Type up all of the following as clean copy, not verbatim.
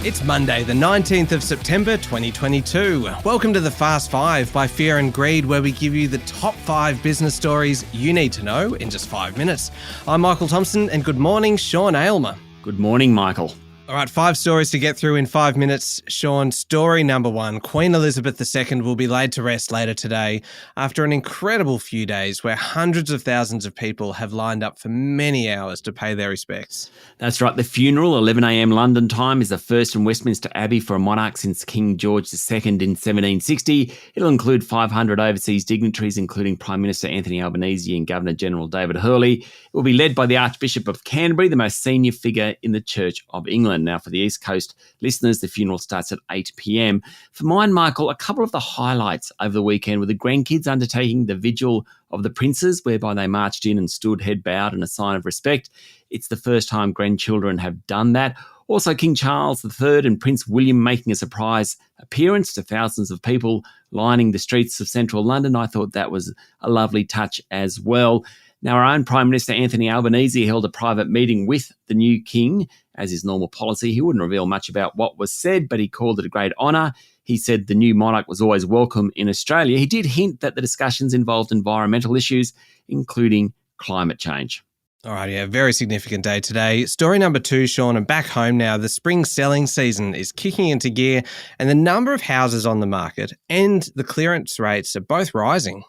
It's Monday, the 19th of September 2022. Welcome to the Fast Five by Fear and Greed, where we give you the top 5 business stories you need to know in just 5 minutes. I'm Michael Thompson, and good morning, Sean Aylmer. Good morning, Michael. All right, 5 stories to get through in 5 minutes. Sean, story number 1. Queen Elizabeth II will be laid to rest later today after an incredible few days where hundreds of thousands of people have lined up for many hours to pay their respects. That's right. The funeral, 11 a.m. London time, is the first from Westminster Abbey for a monarch since King George II in 1760. It'll include 500 overseas dignitaries, including Prime Minister Anthony Albanese and Governor-General David Hurley. It will be led by the Archbishop of Canterbury, the most senior figure in the Church of England. Now, for the East Coast listeners, the funeral starts at 8 p.m. For mine, Michael, a couple of the highlights over the weekend were the grandkids undertaking the Vigil of the Princes, whereby they marched in and stood head bowed in a sign of respect. It's the first time grandchildren have done that. Also, King Charles III and Prince William making a surprise appearance to thousands of people lining the streets of central London. I thought that was a lovely touch as well. Now, our own Prime Minister Anthony Albanese held a private meeting with the new king. As is normal policy, he wouldn't reveal much about what was said, but he called it a great honour. He said the new monarch was always welcome in Australia. He did hint that the discussions involved environmental issues, including climate change. All right, yeah, very significant day today. Story number 2, Sean, and back home now. The spring selling season is kicking into gear, and the number of houses on the market and the clearance rates are both rising.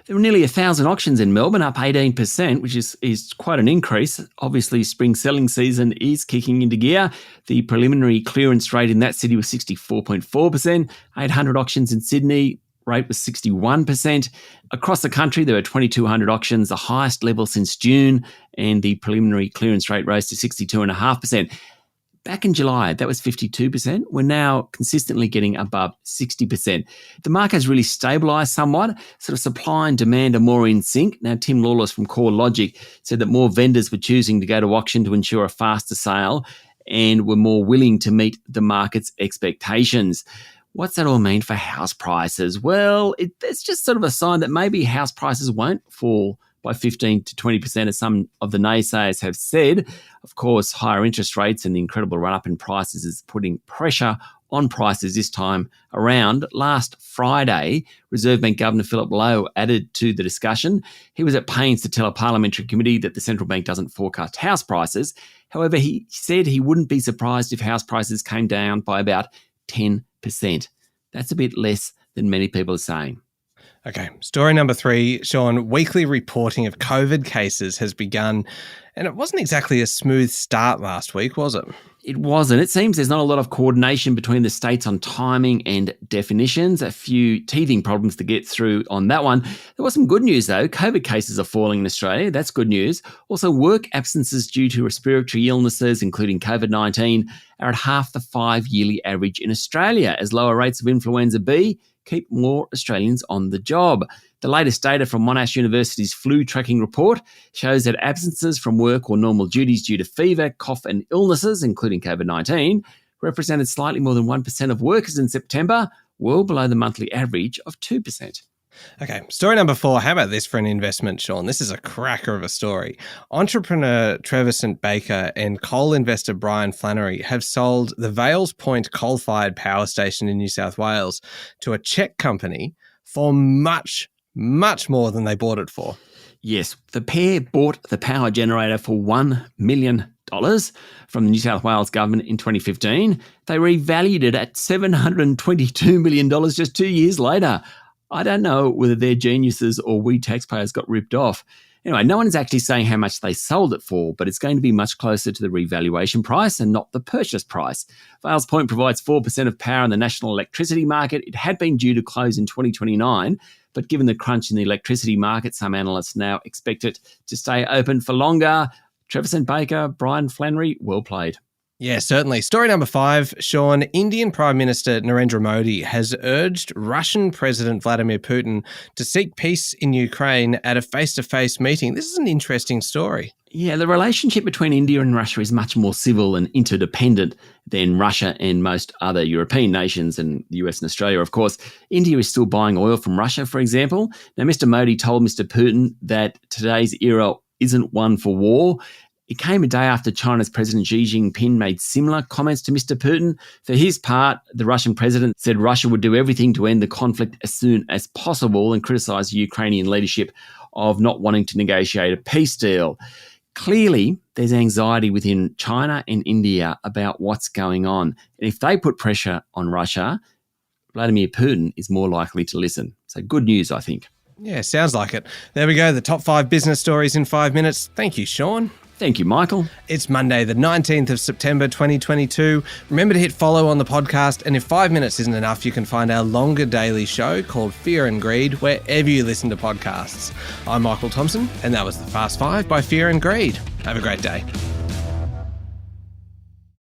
There were nearly 1,000 auctions in Melbourne, up 18%, which is quite an increase. Obviously, spring selling season is kicking into gear. The preliminary clearance rate in that city was 64.4%. 800 auctions in Sydney, rate was 61%. Across the country, there were 2,200 auctions, the highest level since June, and the preliminary clearance rate rose to 62.5%. Back in July, that was 52%. We're now consistently getting above 60%. The market has really stabilised somewhat. Sort of supply and demand are more in sync. Now, Tim Lawless from CoreLogic said that more vendors were choosing to go to auction to ensure a faster sale and were more willing to meet the market's expectations. What's that all mean for house prices? Well, it's just sort of a sign that maybe house prices won't fall by 15 to 20%, as some of the naysayers have said. Of course, higher interest rates and the incredible run-up in prices is putting pressure on prices this time around. Last Friday, Reserve Bank Governor Philip Lowe added to the discussion. He was at pains to tell a parliamentary committee that the central bank doesn't forecast house prices. However, he said he wouldn't be surprised if house prices came down by about 10%. That's a bit less than many people are saying. Okay, story number 3, Sean. Weekly reporting of COVID cases has begun, and it wasn't exactly a smooth start last week, was it? It wasn't. It seems there's not a lot of coordination between the states on timing and definitions. A few teething problems to get through on that one. There was some good news, though. COVID cases are falling in Australia. That's good news. Also, work absences due to respiratory illnesses, including COVID-19, are at half the 5-yearly average in Australia, as lower rates of influenza B keep more Australians on the job. The latest data from Monash University's flu tracking report shows that absences from work or normal duties due to fever, cough and illnesses, including COVID-19, represented slightly more than 1% of workers in September, well below the monthly average of 2%. Okay, story number 4. How about this for an investment, Sean? This is a cracker of a story. Entrepreneur Trevor St. Baker and coal investor Brian Flannery have sold the Vales Point coal-fired power station in New South Wales to a Czech company for much more than they bought it for. Yes, the pair bought the power generator for $1 million from the New South Wales government in 2015. They revalued it at $722 million just 2 years later. I don't know whether they're geniuses or we taxpayers got ripped off. Anyway, no one is actually saying how much they sold it for, but it's going to be much closer to the revaluation price and not the purchase price. Vales Point provides 4% of power in the national electricity market. It had been due to close in 2029, but given the crunch in the electricity market, some analysts now expect it to stay open for longer. Trevor St. Baker, Brian Flannery, well played. Yeah, certainly. Story number 5, Sean. Indian Prime Minister Narendra Modi has urged Russian President Vladimir Putin to seek peace in Ukraine at a face-to-face meeting. This is an interesting story. Yeah, the relationship between India and Russia is much more civil and interdependent than Russia and most other European nations and the US and Australia, of course. India is still buying oil from Russia, for example. Now, Mr. Modi told Mr. Putin that today's era isn't one for war. It came a day after China's President Xi Jinping made similar comments to Mr. Putin. For his part, the Russian president said Russia would do everything to end the conflict as soon as possible and criticised the Ukrainian leadership of not wanting to negotiate a peace deal. Clearly, there's anxiety within China and India about what's going on. And if they put pressure on Russia, Vladimir Putin is more likely to listen. So good news, I think. Yeah, sounds like it. There we go, the top 5 business stories in 5 minutes. Thank you, Sean. Thank you, Michael. It's Monday, the 19th of September, 2022. Remember to hit follow on the podcast, and if 5 minutes isn't enough, you can find our longer daily show called Fear and Greed wherever you listen to podcasts. I'm Michael Thompson, and that was the Fast 5 by Fear and Greed. Have a great day.